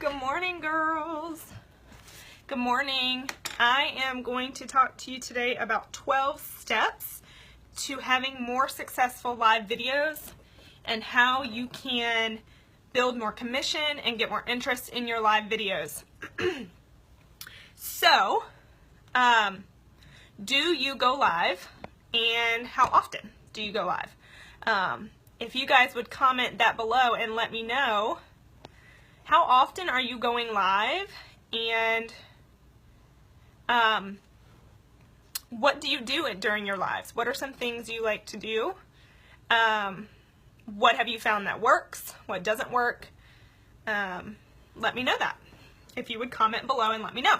Good morning, girls. Good morning. I am going to talk to you today about 12 steps to having more successful live videos and how you can build more commission and get more interest in your live videos. So, do you go live, and how often do you go live? If you guys would comment that below and let me know, how often are you going live, and what do you do during your lives? What are some things you like to do? What have you found that works? What doesn't work? Let me know that if you would comment below and let me know.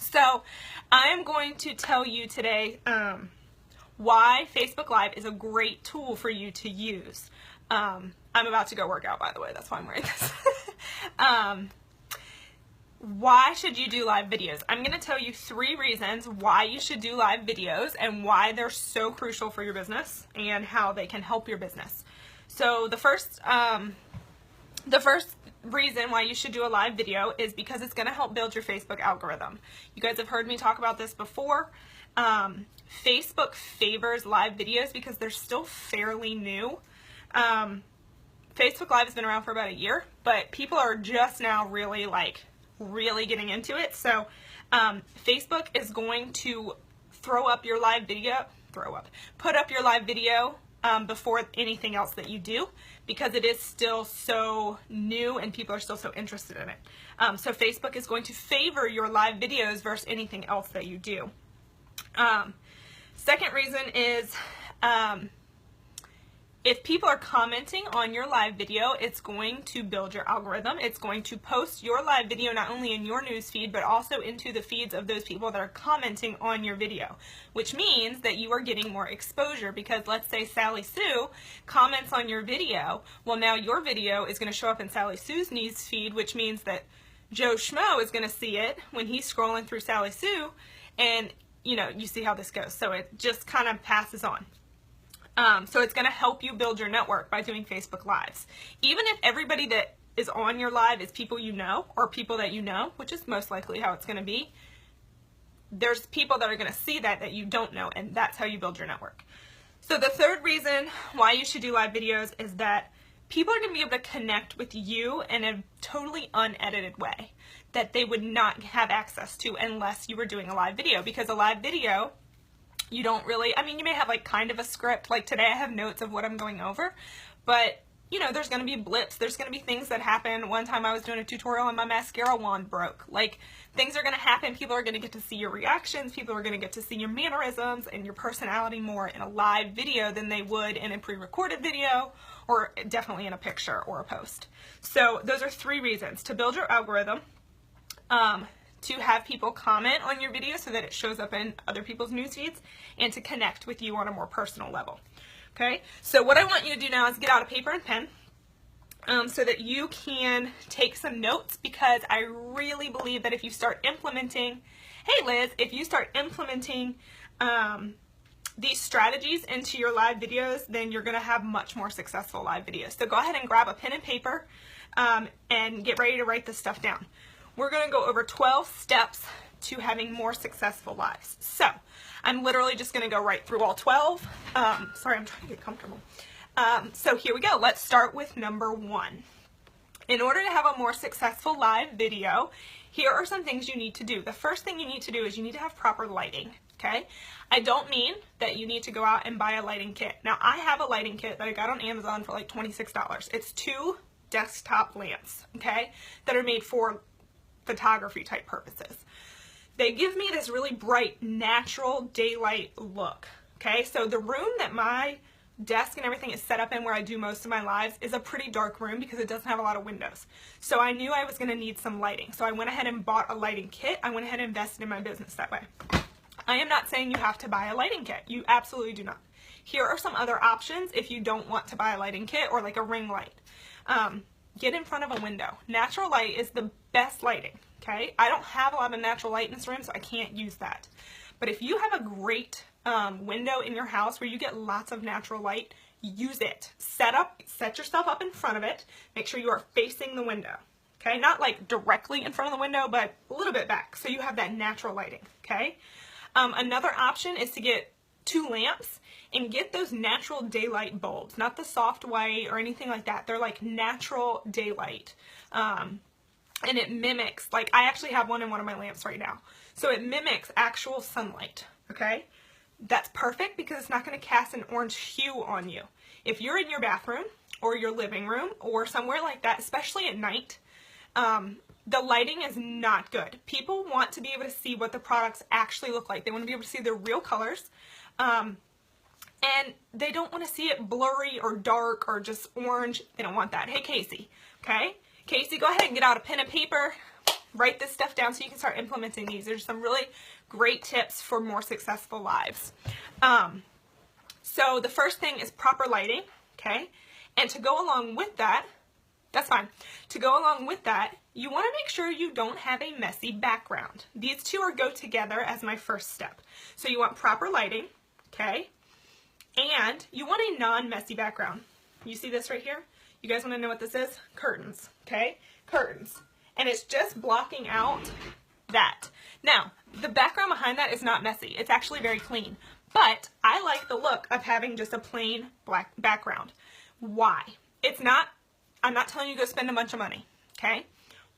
So I am going to tell you today why Facebook Live is a great tool for you to use. I'm about to go work out, by the way. That's why I'm wearing this. Why should you do live videos? I'm going to tell you 3 reasons why you should do live videos and why they're so crucial for your business and how they can help your business. So the first reason why you should do a live video is because it's going to help build your Facebook algorithm. You guys have heard me talk about this before. Facebook favors live videos because they're still fairly new. Facebook Live has been around for about a year, but people are just now really getting into it. So Facebook is going to put up your live video before anything else that you do, because it is still so new and people are still so interested in it. So Facebook is going to favor your live videos versus anything else that you do. Second reason is if people are commenting on your live video, it's going to build your algorithm. It's going to post your live video not only in your news feed, but also into the feeds of those people that are commenting on your video, which means that you are getting more exposure, because let's say Sally Sue comments on your video. Well, now your video is going to show up in Sally Sue's news feed, which means that Joe Schmo is going to see it when he's scrolling through Sally Sue, and you see how this goes. So it just kind of passes on. So it's going to help you build your network by doing Facebook Lives. Even if everybody that is on your live is people you know, or people that you know, which is most likely how it's going to be, there's people that are going to see that you don't know, and that's how you build your network. So the third reason why you should do live videos is that people are going to be able to connect with you in a totally unedited way that they would not have access to unless you were doing a live video. Because a live video, you don't really, you may have kind of a script. Like today I have notes of what I'm going over, but there's going to be blips. There's going to be things that happen. One time I was doing a tutorial and my mascara wand broke. Things are going to happen. People are going to get to see your reactions. People are going to get to see your mannerisms and your personality more in a live video than they would in a pre-recorded video, or definitely in a picture or a post. So those are 3 reasons: to build your algorithm, to have people comment on your video so that it shows up in other people's news feeds, and to connect with you on a more personal level. Okay, so what I want you to do now is get out a paper and pen so that you can take some notes, because I really believe that if you start implementing, if you start implementing these strategies into your live videos, then you're going to have much more successful live videos. So go ahead and grab a pen and paper and get ready to write this stuff down. We're going to go over 12 steps to having more successful lives. So I'm literally just going to go right through all 12. Sorry, I'm trying to get comfortable. So here we go. Let's start with number 1. In order to have a more successful live video, here are some things you need to do. The first thing you need to do is you need to have proper lighting. Okay? I don't mean that you need to go out and buy a lighting kit. Now, I have a lighting kit that I got on Amazon for like $26. It's 2 desktop lamps, okay, that are made for photography type purposes. They give me this really bright, natural daylight look. Okay, so the room that my desk and everything is set up in, where I do most of my lives, is a pretty dark room because it doesn't have a lot of windows. So I knew I was going to need some lighting. So I went ahead and bought a lighting kit. I went ahead and invested in my business that way. I am not saying you have to buy a lighting kit. You absolutely do not. Here are some other options if you don't want to buy a lighting kit, or like a ring light. Get in front of a window. Natural light is the best lighting, okay? I don't have a lot of natural light in this room, so I can't use that. But if you have a great window in your house where you get lots of natural light, use it. Set yourself up in front of it. Make sure you are facing the window, okay? Not like directly in front of the window, but a little bit back, so you have that natural lighting, okay? Another option is to get 2 lamps and get those natural daylight bulbs, not the soft white or anything like that. They're like natural daylight. And it mimics, like I actually have one in one of my lamps right now. So it mimics actual sunlight, okay? That's perfect because it's not going to cast an orange hue on you. If you're in your bathroom or your living room or somewhere like that, especially at night, the lighting is not good. People want to be able to see what the products actually look like. They want to be able to see their real colors. And they don't want to see it blurry or dark or just orange. They don't want that. Hey, Casey. Okay? Casey, go ahead and get out a pen and paper. Write this stuff down so you can start implementing these. There's some really great tips for more successful lives. So the first thing is proper lighting. Okay? And to go along with that, that's fine. To go along with that, you want to make sure you don't have a messy background. These two go together as my first step. So you want proper lighting. Okay? And you want a non-messy background. You see this right here? You guys want to know what this is? Curtains, okay? Curtains. And it's just blocking out that. Now, the background behind that is not messy. It's actually very clean. But I like the look of having just a plain black background. Why? I'm not telling you to go spend a bunch of money, okay?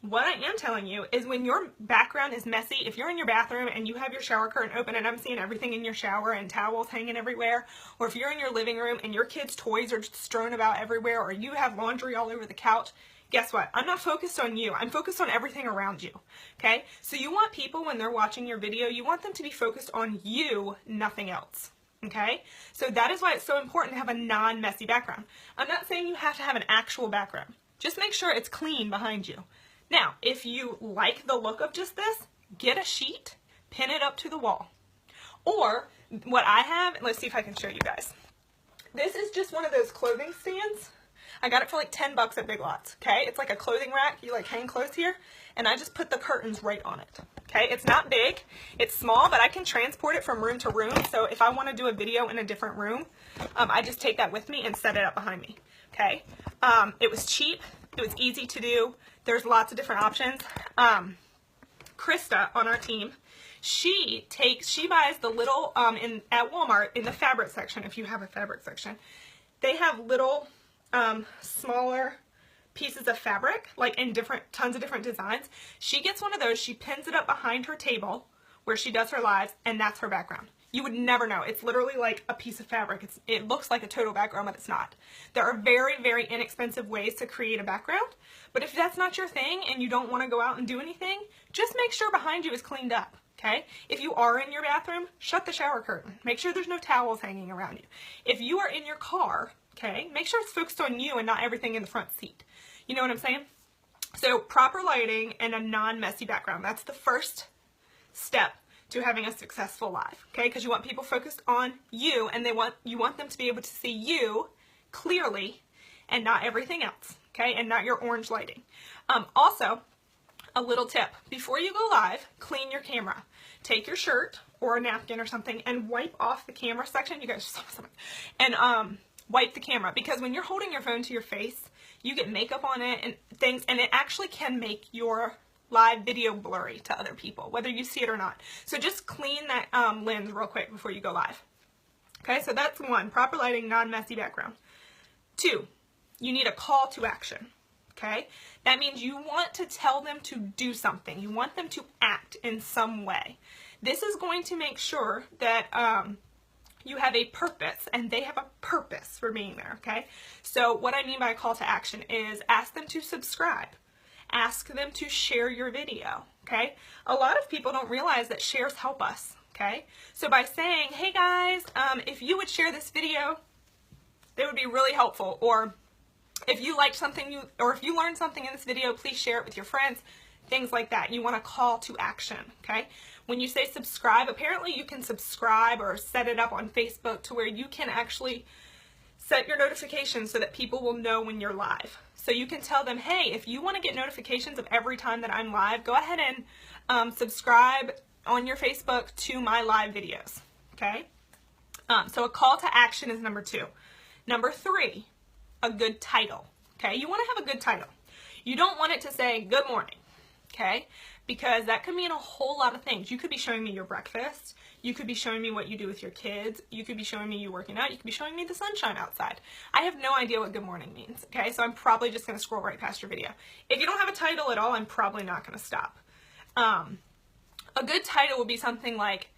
What I am telling you is when your background is messy, if you're in your bathroom and you have your shower curtain open and I'm seeing everything in your shower and towels hanging everywhere, or if you're in your living room and your kids' toys are just strewn about everywhere, or you have laundry all over the couch, guess what? I'm not focused on you. I'm focused on everything around you, okay? So you want people, when they're watching your video, you want them to be focused on you, nothing else, okay? So that is why it's so important to have a non-messy background. I'm not saying you have to have an actual background. Just make sure it's clean behind you. Now, if you like the look of just this, get a sheet, pin it up to the wall. Or what I have, let's see if I can show you guys. This is just one of those clothing stands. I got it for like 10 bucks at Big Lots, okay? It's like a clothing rack. You like hang clothes here, and I just put the curtains right on it, okay? It's not big, it's small, but I can transport it from room to room. So if I want to do a video in a different room, I just take that with me and set it up behind me, okay? It was cheap, it was easy to do. There's lots of different options. Krista on our team, she buys the little, at Walmart in the fabric section, if you have a fabric section, they have little, smaller pieces of fabric, like in tons of different designs. She gets one of those, she pins it up behind her table where she does her lives, and that's her background. You would never know. It's literally like a piece of fabric. It looks like a total background, but it's not. There are very, very inexpensive ways to create a background, but if that's not your thing and you don't want to go out and do anything, just make sure behind you is cleaned up, okay? If you are in your bathroom, shut the shower curtain. Make sure there's no towels hanging around you. If you are in your car, okay, make sure it's focused on you and not everything in the front seat. You know what I'm saying? So proper lighting and a non-messy background. That's the first step to having a successful live, okay? Because you want people focused on you, and you want them to be able to see you clearly and not everything else, okay? And not your orange lighting. Also, a little tip. Before you go live, clean your camera. Take your shirt or a napkin or something and wipe off the camera section. You guys are so something. And wipe the camera, because when you're holding your phone to your face, you get makeup on it and things, and it actually can make your live video blurry to other people, whether you see it or not. So just clean that lens real quick before you go live. Okay, so that's one, proper lighting, non-messy background. 2, you need a call to action. Okay, that means you want to tell them to do something. You want them to act in some way. This is going to make sure that you have a purpose, and they have a purpose for being there, okay? So what I mean by a call to action is ask them to subscribe. Ask them to share your video, okay? A lot of people don't realize that shares help us, okay? So by saying, hey guys, if you would share this video, that would be really helpful. Or if you liked something, or if you learned something in this video, please share it with your friends, things like that. You want a call to action, okay? When you say subscribe, apparently you can subscribe or set it up on Facebook to where you can actually set your notifications so that people will know when you're live. So you can tell them, hey, if you want to get notifications of every time that I'm live, go ahead and subscribe on your Facebook to my live videos, okay? So a call to action is number 2. Number 3, a good title, okay? You want to have a good title. You don't want it to say good morning, okay? Because that could mean a whole lot of things. You could be showing me your breakfast. You could be showing me what you do with your kids. You could be showing me you working out. You could be showing me the sunshine outside. I have no idea what good morning means, okay? So I'm probably just going to scroll right past your video. If you don't have a title at all, I'm probably not going to stop. A good title would be something like,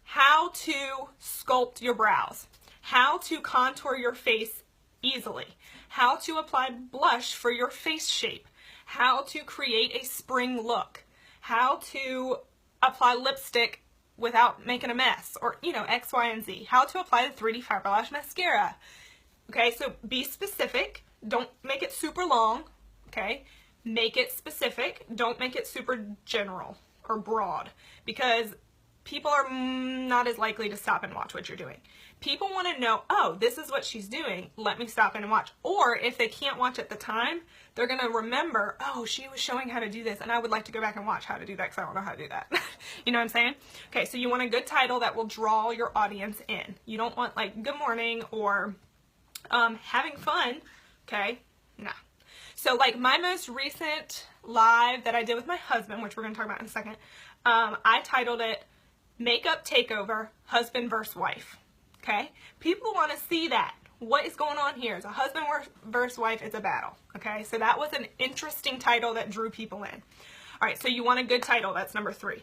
how to sculpt your brows, how to contour your face easily, how to apply blush for your face shape, how to create a spring look, how to apply lipstick without making a mess, or, you know, X, Y, and Z, how to apply the 3D Fiber Lash Mascara. Okay, so be specific. Don't make it super long, okay? Make it specific. Don't make it super general or broad, because people are not as likely to stop and watch what you're doing. People want to know, oh, this is what she's doing, let me stop in and watch. Or if they can't watch at the time, they're going to remember, oh, she was showing how to do this, and I would like to go back and watch how to do that because I don't know how to do that. You know what I'm saying? Okay, so you want a good title that will draw your audience in. You don't want like good morning or having fun, okay? No. So like my most recent live that I did with my husband, which we're going to talk about in a second, I titled it Makeup Takeover, Husband vs. Wife. Okay? People want to see that. What is going on here? It's a husband versus wife. It's a battle. Okay? So that was an interesting title that drew people in. All right, so you want a good title. That's number 3.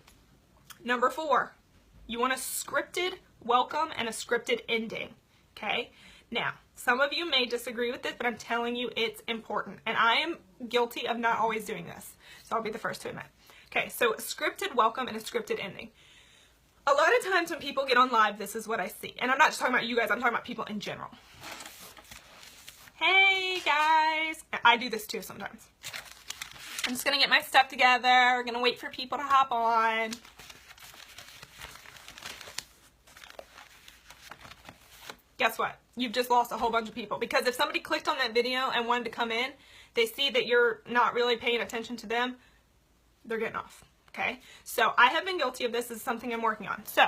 Number 4, you want a scripted welcome and a scripted ending. Okay? Now, some of you may disagree with this, but I'm telling you it's important. And I am guilty of not always doing this. So I'll be the first to admit. Okay, so a scripted welcome and a scripted ending. A lot of times when people get on live, this is what I see. And I'm not just talking about you guys, I'm talking about people in general. Hey guys. I do this too sometimes. I'm just going to get my stuff together. We're going to wait for people to hop on. Guess what? You've just lost a whole bunch of people. Because if somebody clicked on that video and wanted to come in, they see that you're not really paying attention to them, they're getting off. Okay, so I have been guilty of this. This is something I'm working on. So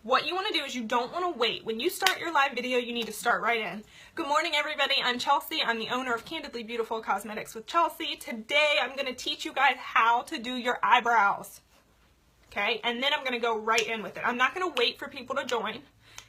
what you want to do is you don't want to wait. When you start your live video, you need to start right in. Good morning, everybody. I'm Chelsea. I'm the owner of Candidly Beautiful Cosmetics with Chelsea. Today, I'm going to teach you guys how to do your eyebrows. Okay, and then I'm going to go right in with it. I'm not going to wait for people to join.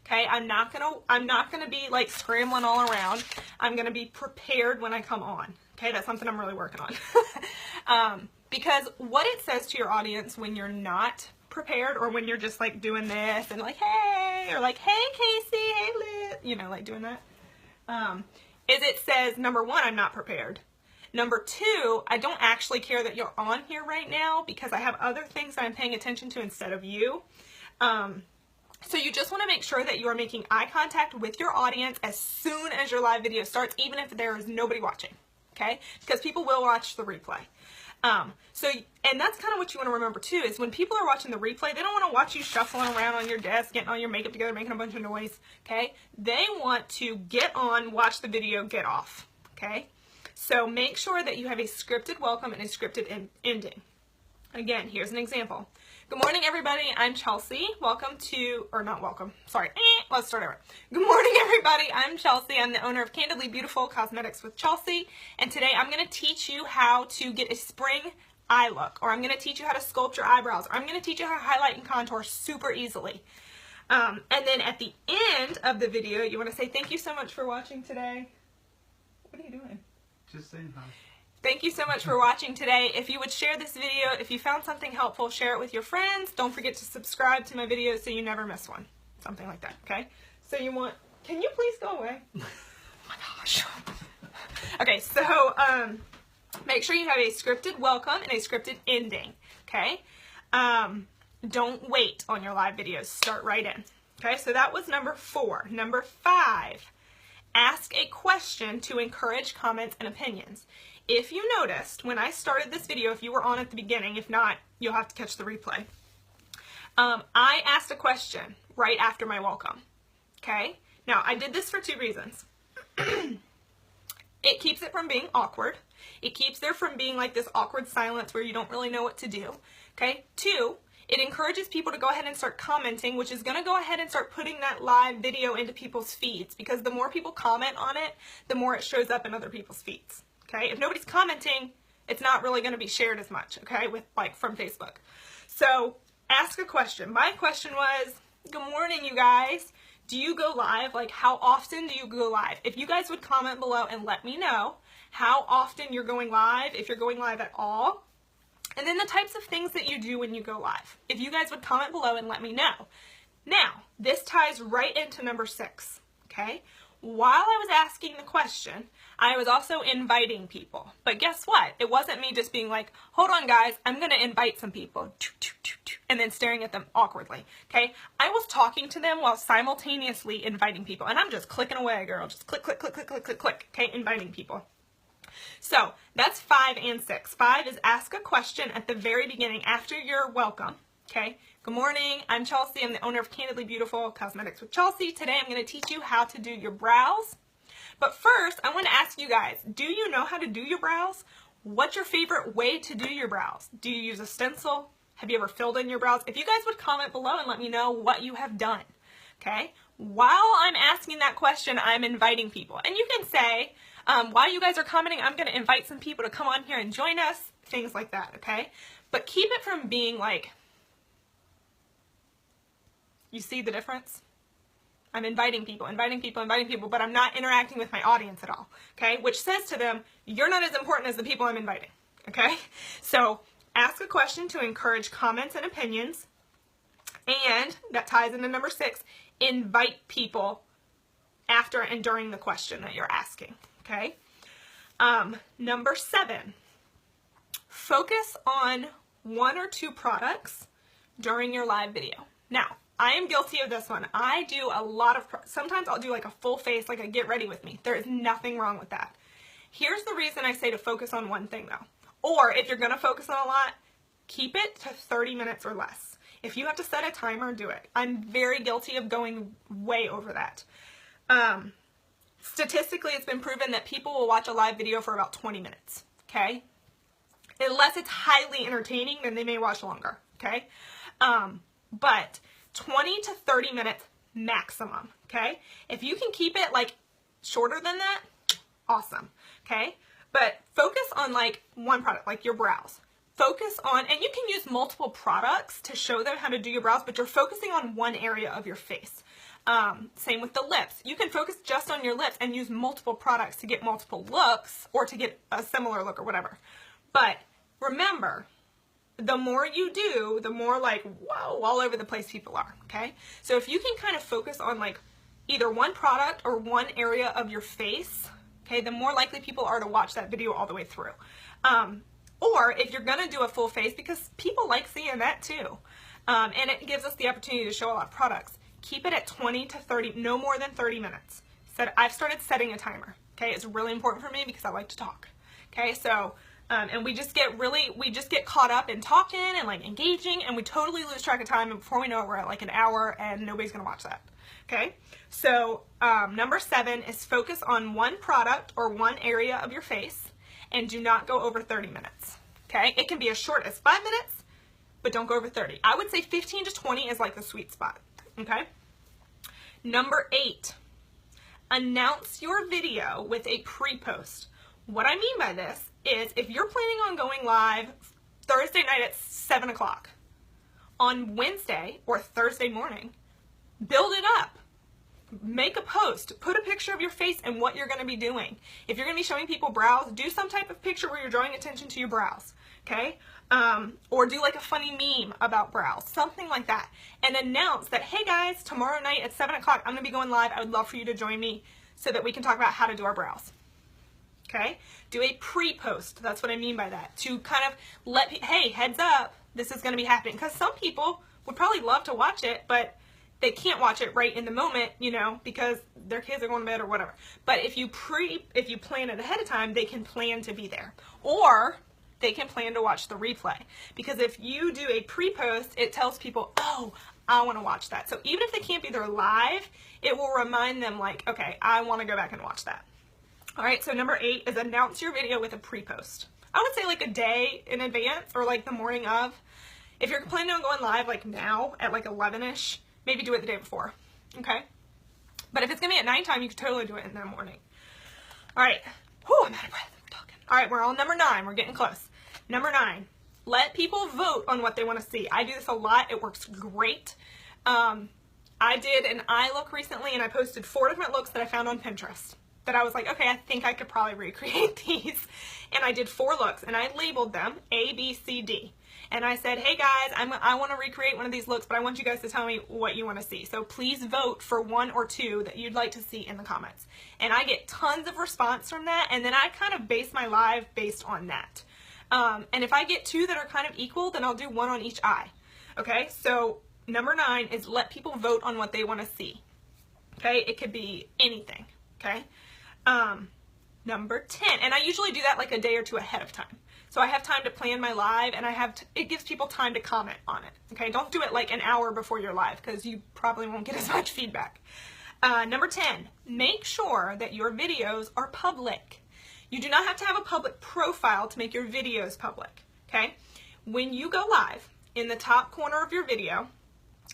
Okay, I'm not going to be like scrambling all around. I'm going to be prepared when I come on. Okay, that's something I'm really working on. Because what it says to your audience when you're not prepared, or when you're just like doing this and like, hey, or like, hey, Casey, hey, Liz, you know, like doing that, is it says, number 1, I'm not prepared. Number 2, I don't actually care that you're on here right now because I have other things that I'm paying attention to instead of you. So you just want to make sure that you are making eye contact with your audience as soon as your live video starts, even if there is nobody watching, okay? Because people will watch the replay. And that's kind of what you want to remember too, is when people are watching the replay, they don't want to watch you shuffling around on your desk, getting all your makeup together, making a bunch of noise, okay? They want to get on, watch the video, get off, okay? So make sure that you have a scripted welcome and a scripted ending. Again, here's an example. Good morning, everybody. I'm Chelsea. Welcome to, or not welcome, sorry. Let's start over. Good morning, everybody. I'm Chelsea. I'm the owner of Candidly Beautiful Cosmetics with Chelsea. And today I'm going to teach you how to get a spring eye look, or I'm going to teach you how to sculpt your eyebrows, or I'm going to teach you how to highlight and contour super easily. And then at the end of the video, you want to say, thank you so much for watching today. What are you doing? Just saying hi. Thank you so much for watching today. If you would share this video, if you found something helpful, share it with your friends. Don't forget to subscribe to my videos so you never miss one. Something like that, okay? So you want, can you please go away? Oh my gosh. Okay, so make sure you have a scripted welcome and a scripted ending, okay? Don't wait on your live videos. Start right in. Okay, so that was number 4. Number 5, ask a question to encourage comments and opinions. If you noticed, when I started this video, if you were on at the beginning, if not, you'll have to catch the replay. I asked a question right after my welcome, okay? Now, I did this for 2 reasons. It keeps it from being awkward. It keeps there from being like this awkward silence where you don't really know what to do, okay? 2, it encourages people to go ahead and start commenting, which is going to go ahead and start putting that live video into people's feeds, because the more people comment on it, the more it shows up in other people's feeds. Okay, if nobody's commenting, it's not really going to be shared as much, okay, with like from Facebook. So ask a question. My question was, good morning, you guys. Do you go live? Like, how often do you go live? If you guys would comment below and let me know how often you're going live, if you're going live at all, and then the types of things that you do when you go live. If you guys would comment below and let me know. Now, this ties right into number 6, okay? While I was asking the question, I was also inviting people. But guess what? It wasn't me just being like, hold on guys, I'm going to invite some people, and then staring at them awkwardly, okay? I was talking to them while simultaneously inviting people, and I'm just clicking away, girl. Just click, click, click, click, click, click, click, okay? Inviting people. So that's 5 and 6. 5 is ask a question at the very beginning after your welcome, okay? Good morning, I'm Chelsea. I'm the owner of Candidly Beautiful Cosmetics with Chelsea. Today I'm going to teach you how to do your brows. But first, I want to ask you guys, do you know how to do your brows? What's your favorite way to do your brows? Do you use a stencil? Have you ever filled in your brows? If you guys would comment below and let me know what you have done, okay? While I'm asking that question, I'm inviting people. And you can say, while you guys are commenting, I'm going to invite some people to come on here and join us, things like that, okay? But keep it from being like, you see the difference? I'm inviting people, but I'm not interacting with my audience at all, okay? Which says to them, you're not as important as the people I'm inviting, okay? So ask a question to encourage comments and opinions, and that ties into number 6, invite people after and during the question that you're asking, okay? Number 7, focus on 1 or 2 products during your live video. Now, I am guilty of this one. I do a lot of, sometimes I'll do like a full face, like a get ready with me. There is nothing wrong with that. Here's the reason I say to focus on one thing though. Or if you're going to focus on a lot, keep it to 30 minutes or less. If you have to set a timer, do it. I'm very guilty of going way over that. Statistically, it's been proven that people will watch a live video for about 20 minutes, okay? Unless it's highly entertaining, then they may watch longer, okay? But 20 to 30 minutes maximum, okay? If you can keep it like shorter than that, awesome, okay? But focus on like one product, like your brows. Focus on, and you can use multiple products to show them how to do your brows, but you're focusing on one area of your face. Same with the lips. You can focus just on your lips and use multiple products to get multiple looks or to get a similar look or whatever. But remember, the more you do, the more like, whoa, all over the place people are, okay? So if you can kind of focus on like either one product or one area of your face, okay, the more likely people are to watch that video all the way through. Or if you're gonna do a full face, because people like seeing that too, and it gives us the opportunity to show a lot of products, keep it at 20 to 30, no more than 30 minutes. I've started setting a timer, okay? It's really important for me because I like to talk, okay? So, and we just get caught up in talking and like engaging, and we totally lose track of time, and before we know it, we're at like an hour and nobody's gonna watch that, okay? So number 7 is focus on one product or one area of your face and do not go over 30 minutes, okay? It can be as short as 5 minutes, but don't go over 30. I would say 15 to 20 is like the sweet spot, okay? Number 8, announce your video with a pre-post. What I mean by this is if you're planning on going live Thursday night at 7 o'clock, on Wednesday or Thursday morning, build it up. Make a post. Put a picture of your face and what you're going to be doing. If you're going to be showing people brows, do some type of picture where you're drawing attention to your brows, okay? Or do like a funny meme about brows, something like that. And announce that, hey guys, tomorrow night at 7 o'clock, I'm going to be going live. I would love for you to join me so that we can talk about how to do our brows. Okay? Do a pre-post. That's what I mean by that. To kind of let, hey, heads up, this is going to be happening. Because some people would probably love to watch it, but they can't watch it right in the moment, you know, because their kids are going to bed or whatever. But if you plan it ahead of time, they can plan to be there. Or they can plan to watch the replay. Because if you do a pre-post, it tells people, oh, I want to watch that. So even if they can't be there live, it will remind them like, okay, I want to go back and watch that. All right, so number 8 is announce your video with a pre-post. I would say like a day in advance or like the morning of. If you're planning on going live like now at like 11-ish, maybe do it the day before, okay? But if it's going to be at nighttime, you could totally do it in the morning. All right. Whew, I'm out of breath. I'm talking. All right, we're on number 9. We're getting close. Number 9, let people vote on what they want to see. I do this a lot. It works great. I did an eye look recently, and I posted 4 different looks that I found on Pinterest that I was like, okay, I think I could probably recreate these. And I did 4 looks, and I labeled them A, B, C, D. And I said, hey guys, I want to recreate one of these looks, but I want you guys to tell me what you want to see. So please vote for 1 or 2 that you'd like to see in the comments. And I get tons of response from that, and then I kind of base my live based on that. And if I get 2 that are kind of equal, then I'll do 1 on each eye. Okay, so number 9 is let people vote on what they want to see. Okay, it could be anything. Okay, number 10, and I usually do that like a day or 2 ahead of time. So I have time to plan my live, and it gives people time to comment on it. Okay, don't do it like an hour before your live because you probably won't get as much feedback. Number 10, make sure that your videos are public. You do not have to have a public profile to make your videos public. Okay, when you go live, in the top corner of your video,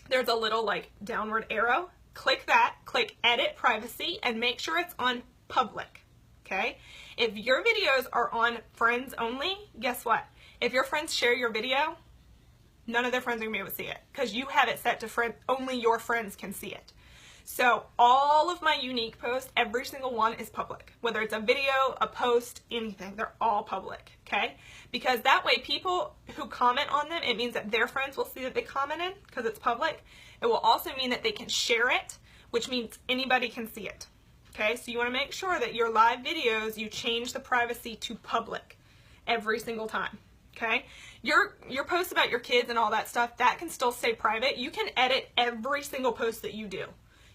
there's a little like downward arrow. Click that, click edit privacy, and make sure it's on public. Okay, if your videos are on friends only, guess what? If your friends share your video, none of their friends are gonna be able to see it because you have it set to only your friends can see it. So all of my unique posts, every single one is public. Whether it's a video, a post, anything, they're all public, okay? Because that way people who comment on them, it means that their friends will see that they commented because it's public. It will also mean that they can share it, which means anybody can see it. Okay, so you want to make sure that your live videos, you change the privacy to public every single time. Okay, your posts about your kids and all that stuff, that can still stay private. You can edit every single post that you do.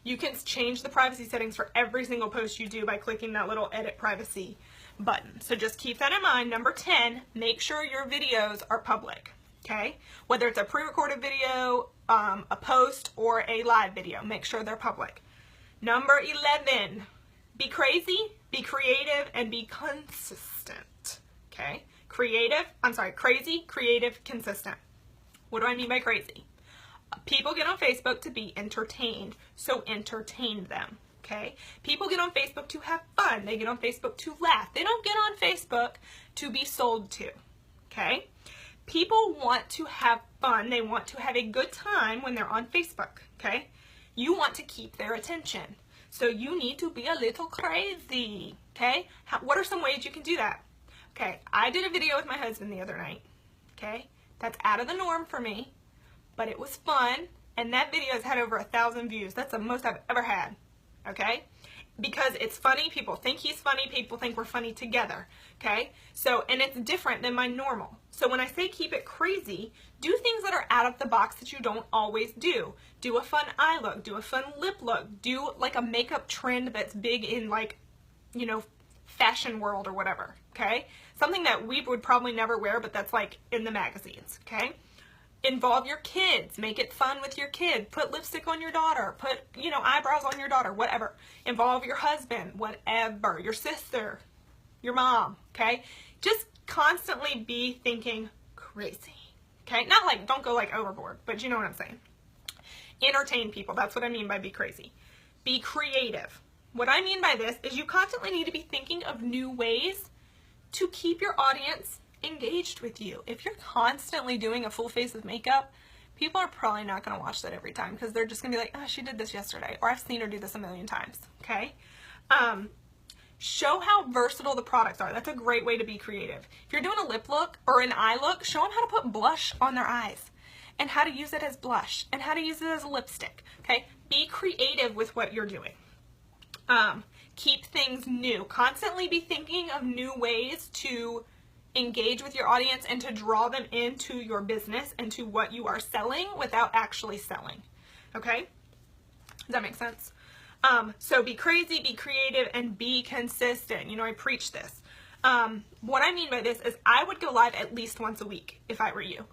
You can change the privacy settings for every single post you do by clicking that little edit privacy button. So just keep that in mind. Number 10, make sure your videos are public. Okay, whether it's a pre-recorded video, a post, or a live video, make sure they're public. Number 11, be crazy, be creative, and be consistent. Okay, crazy, creative, consistent. What do I mean by crazy? People get on Facebook to be entertained, so entertain them. Okay, people get on Facebook to have fun. They get on Facebook to laugh. They don't get on Facebook to be sold to. Okay, people want to have fun. They want to have a good time when they're on Facebook. Okay, you want to keep their attention. So you need to be a little crazy, okay? What are some ways you can do that? Okay, I did a video with my husband the other night, okay? That's out of the norm for me, but it was fun, and that video has had over 1,000 views. That's the most I've ever had, okay? Because it's funny, people think he's funny, people think we're funny together, okay? So, and it's different than my normal. So when I say keep it crazy, do things that are out of the box that you don't always do. Do a fun eye look, do a fun lip look, do like a makeup trend that's big in like, you know, fashion world or whatever, okay? Something that we would probably never wear, but that's like in the magazines, okay? Involve your kids, make it fun with your kid, put lipstick on your daughter, put, you know, eyebrows on your daughter, whatever. Involve your husband, whatever, your sister, your mom, okay? Just constantly be thinking crazy, okay? Not like, don't go like overboard, but you know what I'm saying. Entertain people, that's what I mean by be crazy. Be creative. What I mean by this is you constantly need to be thinking of new ways to keep your audience engaged with you. If you're constantly doing a full face of makeup, people are probably not going to watch that every time because they're just going to be like, oh, she did this yesterday, or I've seen her do this a million times, okay? Show how versatile the products are. That's a great way to be creative. If you're doing a lip look or an eye look, show them how to put blush on their eyes and how to use it as blush and how to use it as a lipstick, okay? Be creative with what you're doing. Keep things new. Constantly be thinking of new ways to engage with your audience and to draw them into your business and to what you are selling without actually selling, okay? Does that make sense? So be crazy, be creative, and be consistent. You know, I preach this. What I mean by this is I would go live at least once a week if I were you.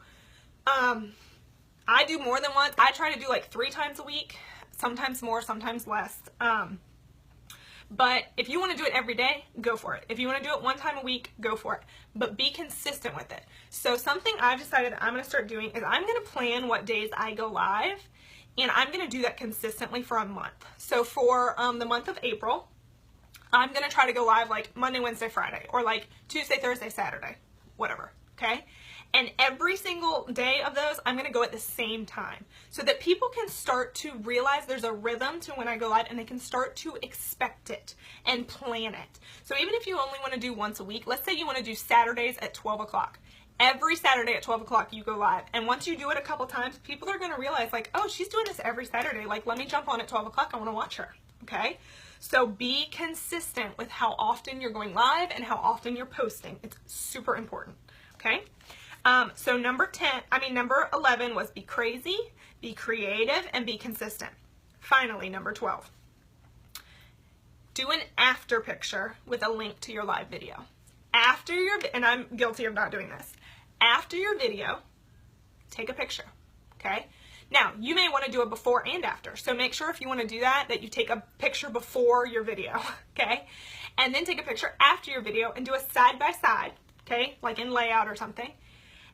I do more than once. I try to do like 3 times a week, sometimes more, sometimes less. But if you want to do it every day, go for it. If you want to do it 1 time a week, go for it. But be consistent with it. So something I've decided I'm going to start doing is I'm going to plan what days I go live, and I'm going to do that consistently for a month. So for the month of April, I'm going to try to go live like Monday, Wednesday, Friday, or like Tuesday, Thursday, Saturday, whatever, okay? And every single day of those, I'm going to go at the same time so that people can start to realize there's a rhythm to when I go live, and they can start to expect it and plan it. So even if you only want to do once a week, let's say you want to do Saturdays at 12 o'clock. Every Saturday at 12 o'clock you go live. And once you do it a couple times, people are going to realize like, oh, she's doing this every Saturday. Like, let me jump on at 12 o'clock. I want to watch her. Okay? So be consistent with how often you're going live and how often you're posting. It's super important. Okay? So number 11 was be crazy, be creative, and be consistent. Finally, number 12. Do an after picture with a link to your live video. After your, and I'm guilty of not doing this. After your video, take a picture, okay? Now, you may want to do a before and after, so make sure if you want to do that, that you take a picture before your video, okay? And then take a picture after your video and do a side-by-side, okay? Like in layout or something.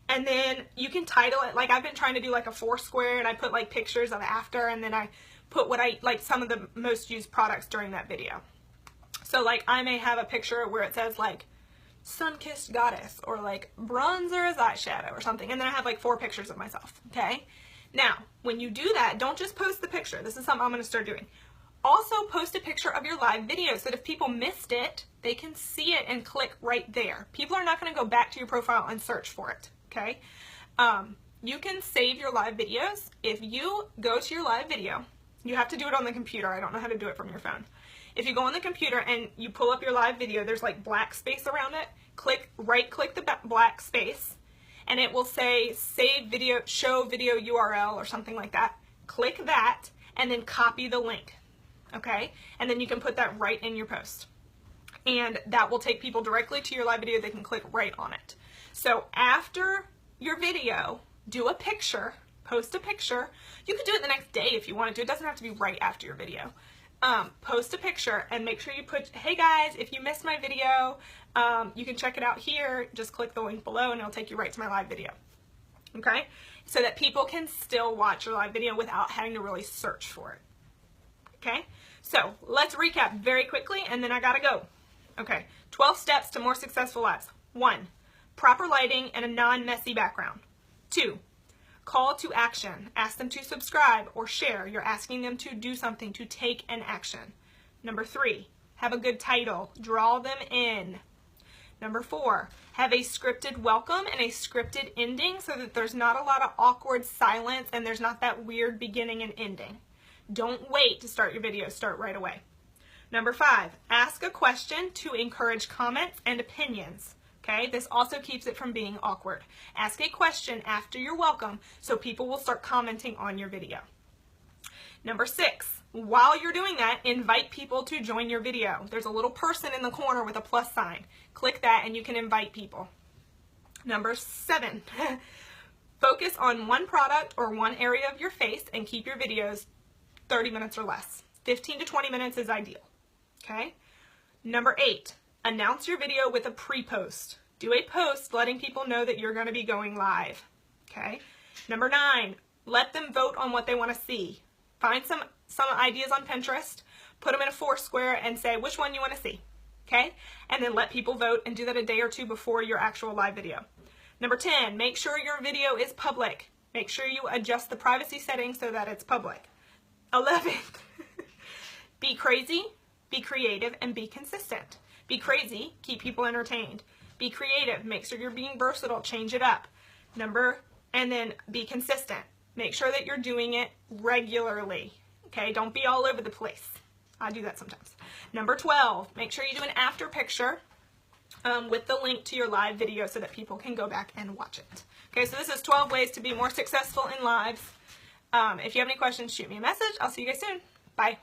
And then you can title it, like I've been trying to do like a Foursquare, and I put like pictures of after, and then I put what I, like some of the most used products during that video. So like I may have a picture where it says like, sun-kissed goddess, or like bronzer as eyeshadow or something, and then I have like 4 pictures of myself, okay? Now, when you do that, don't just post the picture. This is something I'm going to start doing. Also, post a picture of your live video so that if people missed it, they can see it and click right there. People are not going to go back to your profile and search for it, okay? You can save your live videos. If you go to your live video, you have to do it on the computer. I don't know how to do it from your phone. If you go on the computer and you pull up your live video, there's like black space around it. Right-click the black space, and it will say save video, show video URL or something like that. Click that, and then copy the link, okay? And then you can put that right in your post. And that will take people directly to your live video. They can click right on it. So after your video, do a picture, post a picture. You could do it the next day if you wanted to. It doesn't have to be right after your video. Post a picture and make sure you put, hey guys, if you missed my video, you can check it out here. Just click the link below and it'll take you right to my live video. Okay? So that people can still watch your live video without having to really search for it. Okay? So let's recap very quickly and then I gotta go. Okay. 12 steps to more successful lives. 1. Proper lighting and a non-messy background. 2. Call to action. Ask them to subscribe or share. You're asking them to do something, to take an action. Number 3, have a good title. Draw them in. Number 4, have a scripted welcome and a scripted ending so that there's not a lot of awkward silence and there's not that weird beginning and ending. Don't wait to start your video. Start right away. Number 5, ask a question to encourage comments and opinions. Okay, this also keeps it from being awkward. Ask a question after your welcome so people will start commenting on your video. Number 6, while you're doing that, invite people to join your video. There's a little person in the corner with a plus sign. Click that and you can invite people. Number 7, focus on one product or one area of your face and keep your videos 30 minutes or less. 15 to 20 minutes is ideal. Okay? Number 8, announce your video with a pre-post. Do a post letting people know that you're going to be going live. Okay? Number 9, let them vote on what they want to see. Find some ideas on Pinterest, put them in a Foursquare, and say which one you want to see. Okay? And then let people vote and do that a day or 2 before your actual live video. Number 10, make sure your video is public. Make sure you adjust the privacy settings so that it's public. 11, be crazy, be creative, and be consistent. Be crazy, keep people entertained. Be creative, make sure you're being versatile, change it up. And then be consistent. Make sure that you're doing it regularly. Okay, don't be all over the place. I do that sometimes. Number 12, make sure you do an after picture with the link to your live video so that people can go back and watch it. Okay, so this is 12 ways to be more successful in lives. If you have any questions, shoot me a message. I'll see you guys soon. Bye.